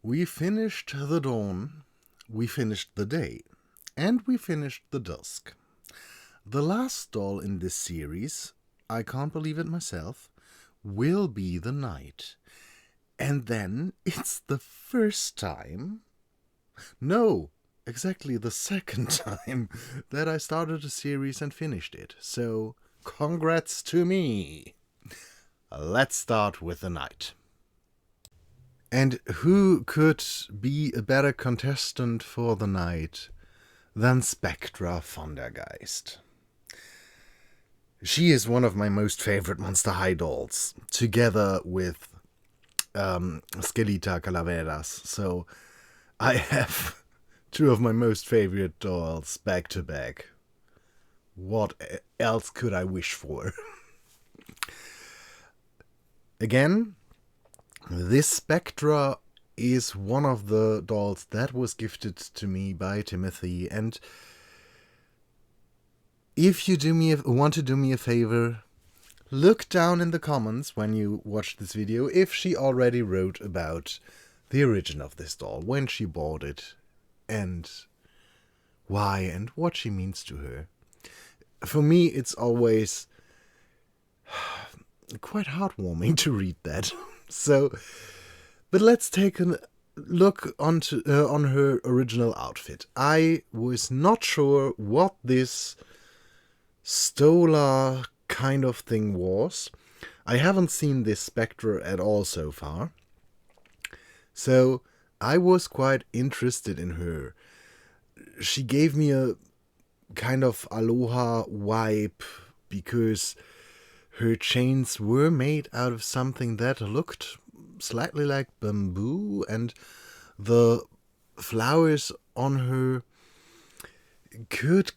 We finished the dawn, we finished the day, and we finished the dusk. The last doll in this series, I can't believe it myself, will be the night. And then it's the first time, no, exactly the second time that I started a series and finished it. So, congrats to me! Let's start with the night. And who could be a better contestant for the night than Spektra vondergeist? She is one of my most favorite Monster High dolls, together with Skelita Calaveras. So I have two of my most favorite dolls back to back. What else could I wish for? Again, this Spectra is one of the dolls that was gifted to me by Timothy, and if you want to do me a favor, look down in the comments when you watch this video if she already wrote about the origin of this doll, when she bought it, and why and what she means to her. For me, it's always quite heartwarming to read that. But let's take a look on her original outfit. I was not sure what this Stola kind of thing was. I haven't seen this Spectre at all so far. So I was quite interested in her. She gave me a kind of aloha vibe because her chains were made out of something that looked slightly like bamboo, and the flowers on her could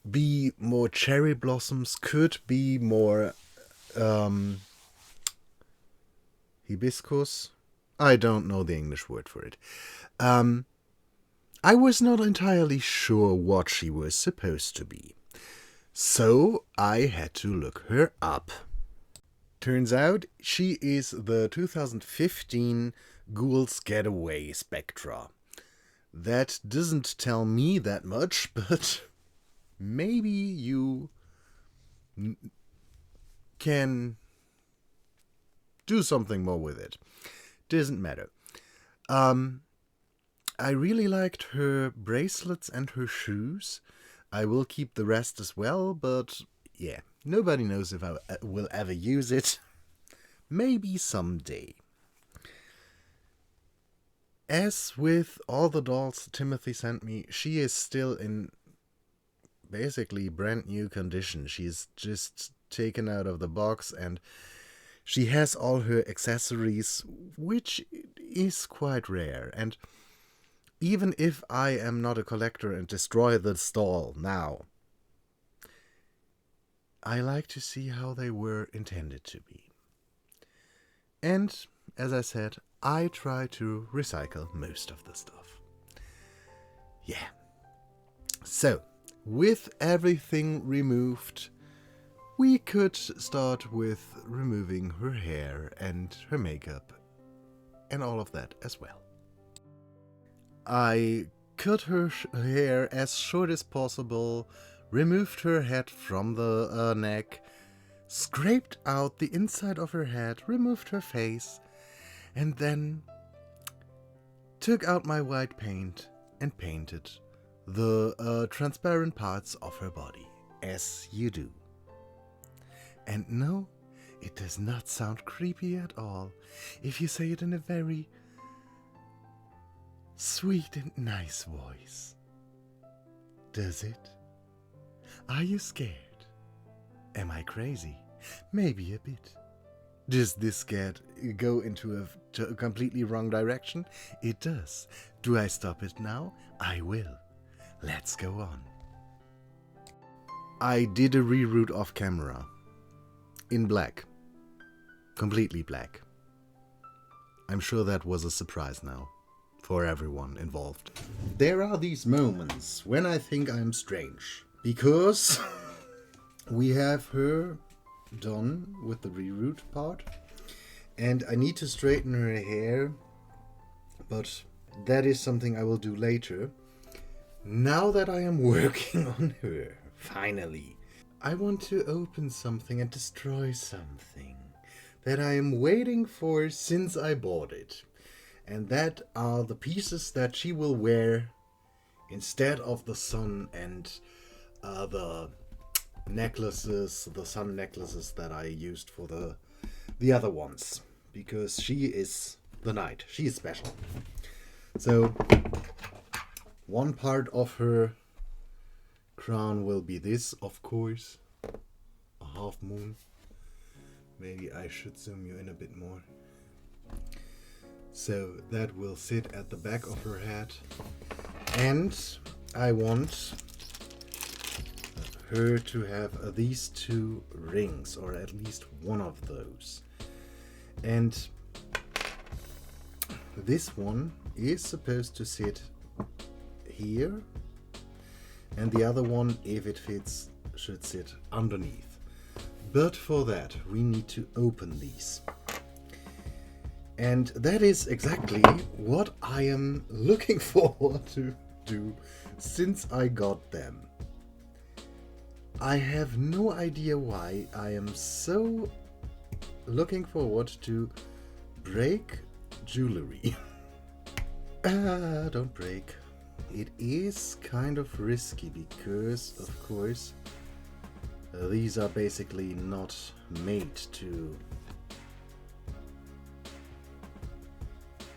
be more cherry blossoms, could be more hibiscus. I don't know the English word for it. I was not entirely sure what she was supposed to be, so I had to look her up. Turns out she is the 2015 Ghouls Getaway Spectra. That doesn't tell me that much, but maybe you can do something more with it. Doesn't matter. I really liked her bracelets and her shoes. I will keep the rest as well, but yeah, nobody knows if I will ever use it. Maybe someday. As with all the dolls Timothy sent me, she is still in basically brand new condition. She's just taken out of the box and she has all her accessories, which is quite rare. And even if I am not a collector and destroy this doll now, I like to see how they were intended to be. And, as I said, I try to recycle most of the stuff. Yeah. So, with everything removed, we could start with removing her hair and her makeup and all of that as well. I cut her hair as short as possible, removed her head from the neck, scraped out the inside of her head, removed her face, and then took out my white paint and painted the transparent parts of her body, as you do. And no, it does not sound creepy at all if you say it in a very sweet and nice voice. Does it? Are you scared? Am I crazy? Maybe a bit. Does this go into a completely wrong direction? It does. Do I stop it now? I will. Let's go on. I did a reroute off camera. In black. Completely black. I'm sure that was a surprise now. For everyone involved. There are these moments when I think I'm strange. Because we have her done with the reroute part. And I need to straighten her hair but that is something I will do later. Now that I am working on her, finally, I want to open something and destroy something that I am waiting for since I bought it. And that are the pieces that she will wear instead of the sun and the necklaces, the sun necklaces that I used for the other ones. Because she is the knight. She is special. So, one part of her crown will be this, of course. A half moon. Maybe I should zoom you in a bit more. So that will sit at the back of her head. And I want her to have these two rings, or at least one of those. And this one is supposed to sit here, and the other one, if it fits, should sit underneath. But for that, we need to open these. And that is exactly what I am looking forward to do since I got them. I have no idea why I am so looking forward to break jewelry. Don't break. It is kind of risky because, of course, these are basically not made to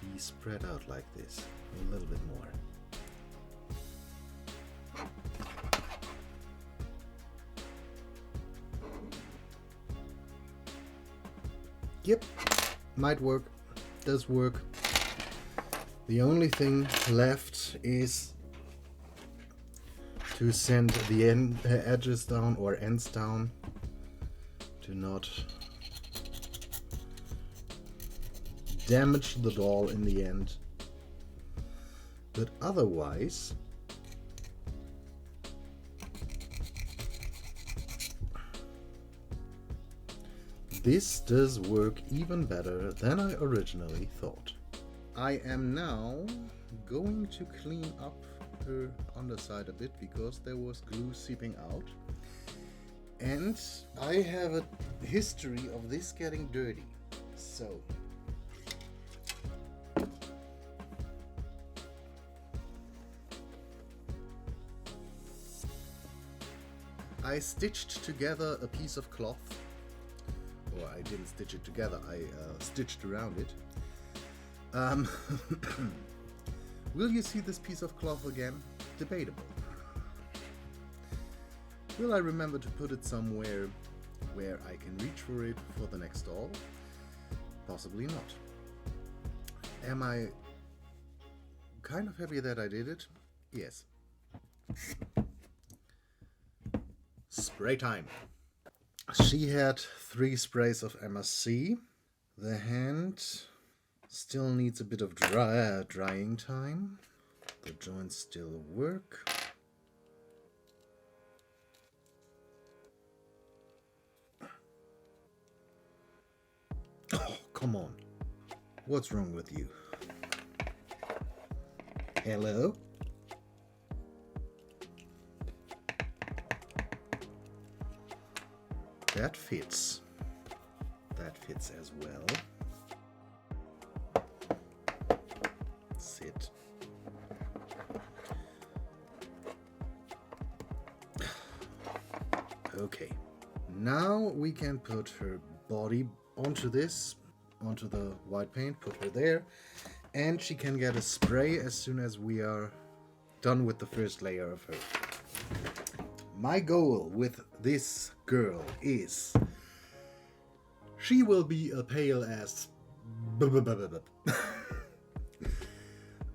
be spread out like this. A little bit more. Yep, might work, does work. The only thing left is to send the edges down or ends down to not damage the doll in the end. But otherwise, this does work even better than I originally thought. I am now going to clean up her underside a bit because there was glue seeping out. And I have a history of this getting dirty. So I stitched together a piece of cloth. Or I didn't stitch it together, I stitched around it. Will you see this piece of cloth again? Debatable. Will I remember to put it somewhere where I can reach for it for the next doll? Possibly not. Am I kind of happy that I did it? Yes. Spray time. She had 3 sprays of MSC. The hand still needs a bit of drying time. The joints still work. Oh, come on. What's wrong with you? Hello? That fits. That fits as well. Sit. Okay. Now we can put her body onto this, onto the white paint, put her there, and she can get a spray as soon as we are done with the first layer of her. My goal with this girl is she will be a pale as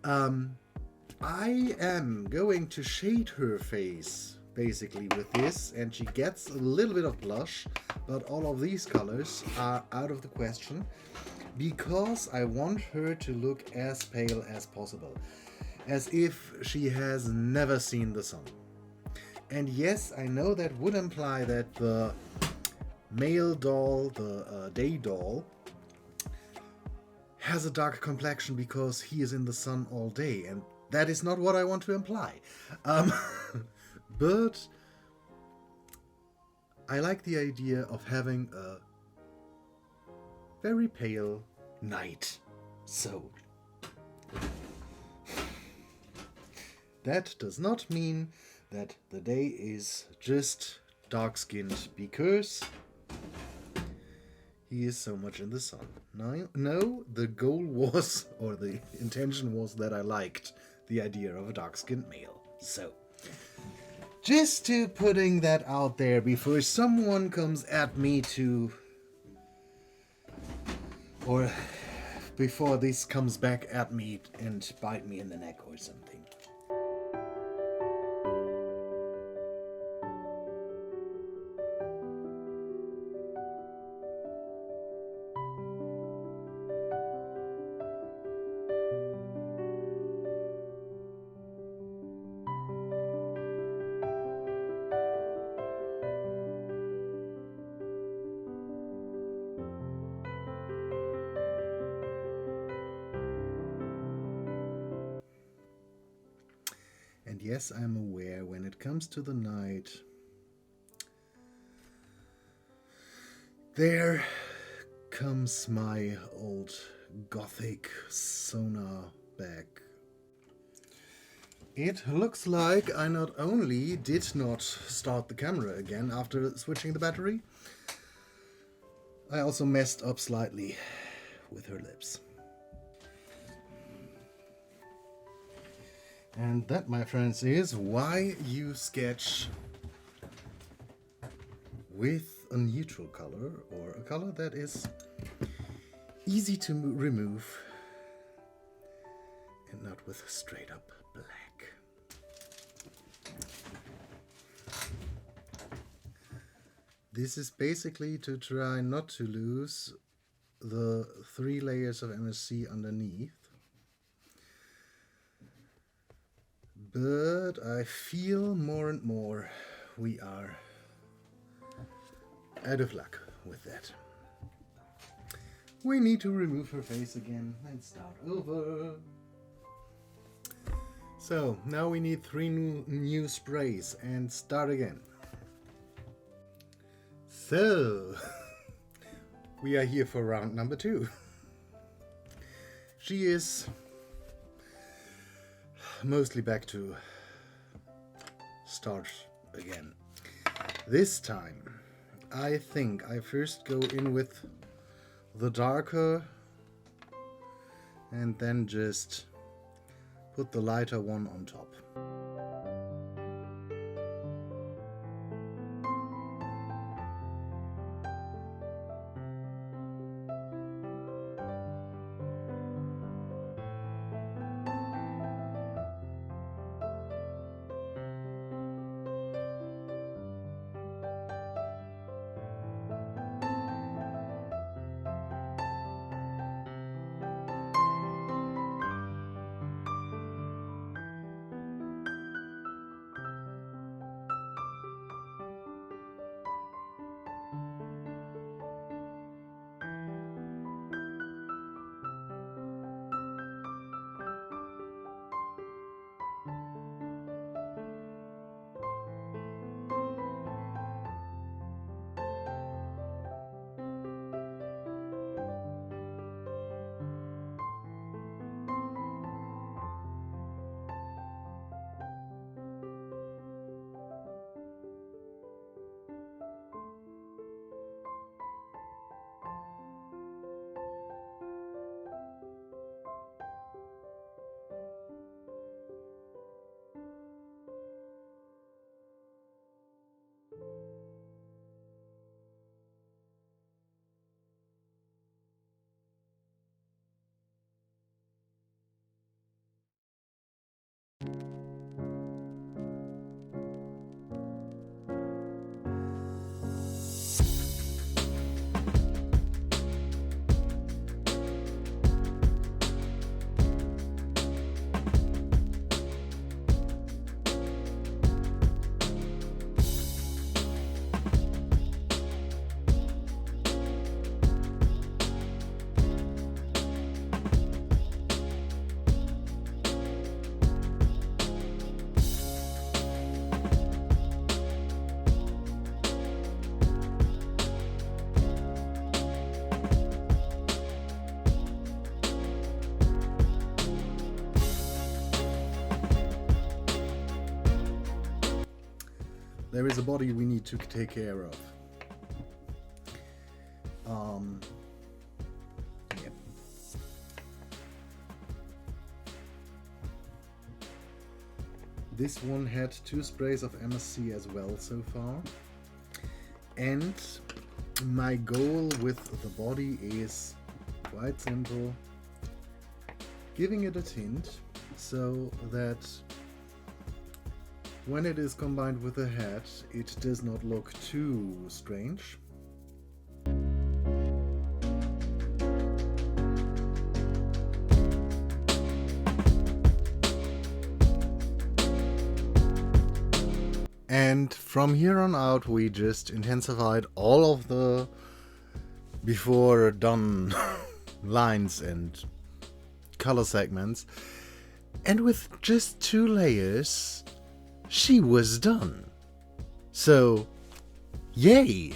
I am going to shade her face basically with this, and she gets a little bit of blush, but all of these colors are out of the question because I want her to look as pale as possible, as if she has never seen the sun. And yes, I know that would imply that the male doll, the day doll, has a dark complexion because he is in the sun all day, and that is not what I want to imply. But I like the idea of having a very pale night. So that does not mean that the day is just dark-skinned because he is so much in the sun. No, the goal was, or the intention was, that I liked the idea of a dark-skinned male. So, just to putting that out there before someone comes at me to... or before this comes back at me and bite me in the neck or something. And yes, I'm aware when it comes to the night, there comes my old gothic sonar back. It looks like I not only did not start the camera again after switching the battery, I also messed up slightly with her lips. And that, my friends, is why you sketch with a neutral color, or a color that is easy to remove and not with straight up black. This is basically to try not to lose the 3 layers of MSC underneath. But I feel more and more we are out of luck with that. We need to remove her face again and start over. So now we need 3 new sprays and start again. So we are here for round number 2. She is mostly back to start again. This time I think I first go in with the darker and then just put the lighter one on top. there is a body we need to take care of. Yeah. This one had 2 sprays of MSC as well so far. And my goal with the body is quite simple. Giving it a tint so that when it is combined with the head, it does not look too strange. And from here on out, we just intensified all of the before done lines and color segments. And with just 2 layers, she was done. So, yay!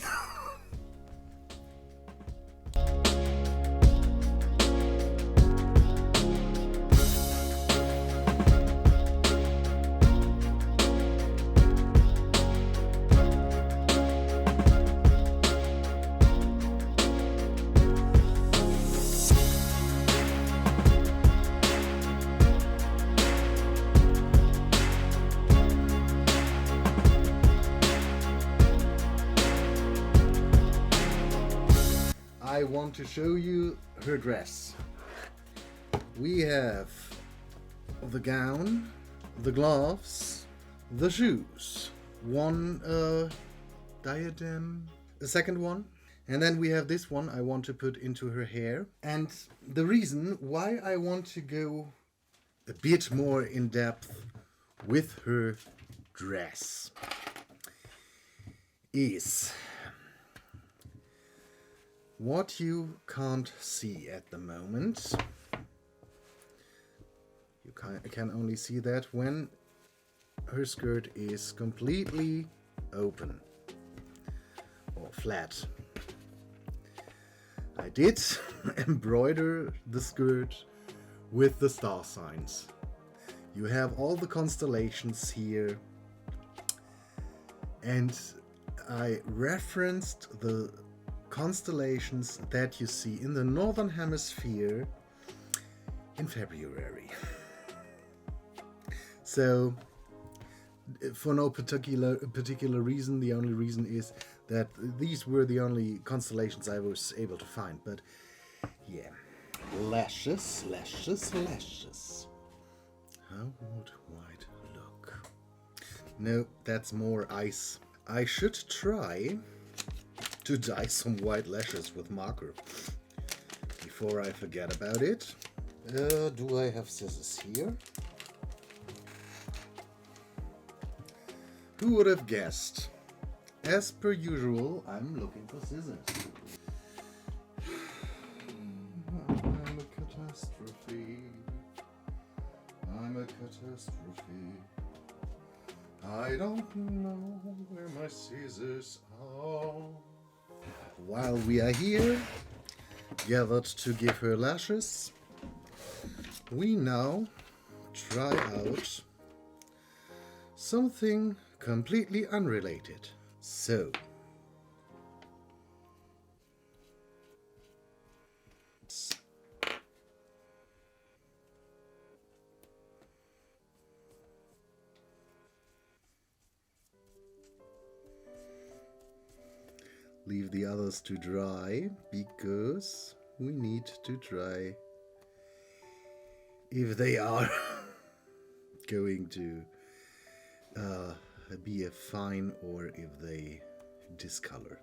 I want to show you her dress. We have the gown, the gloves, the shoes, one diadem, a second one, and then we have this one I want to put into her hair. And the reason why I want to go a bit more in depth with her dress is what you can't see at the moment. You can only see that when her skirt is completely open or flat. I did embroider the skirt with the star signs. You have all the constellations here, and I referenced the constellations that you see in the northern hemisphere in February. So for no particular reason, the only reason is that these were the only constellations I was able to find. But yeah, lashes. How would white look? No, that's more ice. I should try to dye some white lashes with marker before I forget about it. Do I have scissors here? Who would have guessed? As per usual, I'm looking for scissors. I'm a catastrophe. I'm a catastrophe. I don't know where my scissors are. While we are here, gathered to give her lashes, we now try out something completely unrelated. So, leave the others to dry because we need to try if they are going to be a fine or if they discolor.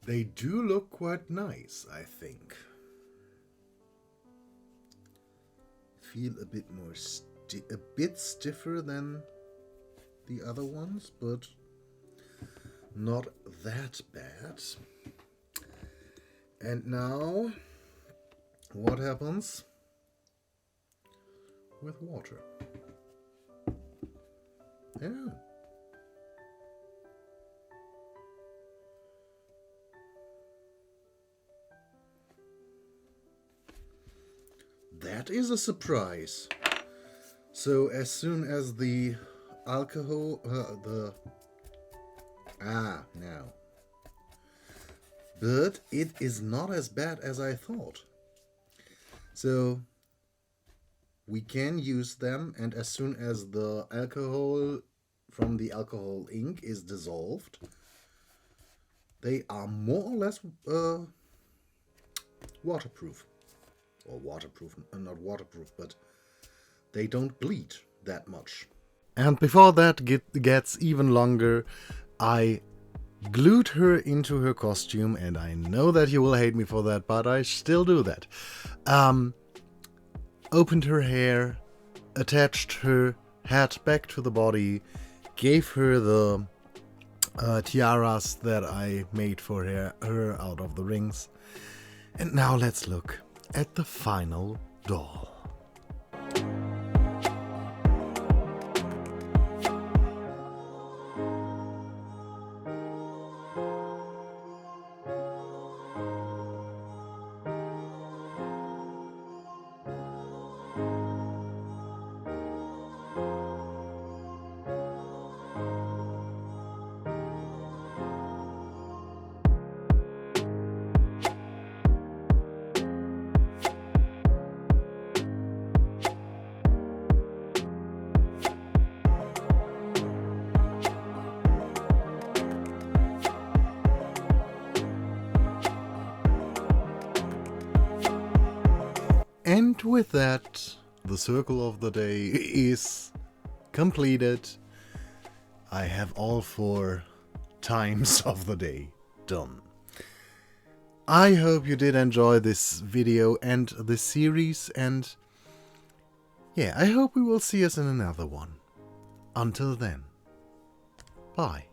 They do look quite nice, I think. Feel a bit more a bit stiffer than the other ones, but not that bad. And now, what happens with water? Yeah. That is a surprise. So as soon as the alcohol, now. But it is not as bad as I thought. So we can use them, and as soon as the alcohol from the alcohol ink is dissolved, they are more or less waterproof. Or waterproof, not waterproof, but they don't bleed that much. And before that gets even longer, I glued her into her costume, and I know that you will hate me for that, but I still do that. Opened her hair, attached her hat back to the body, gave her the tiaras that I made for her out of the rings. And now let's look at the final doll. And with that, the circle of the day is completed. I have all 4 times of the day done. I hope you did enjoy this video and this series, and yeah, I hope we will see us in another one. Until then, bye.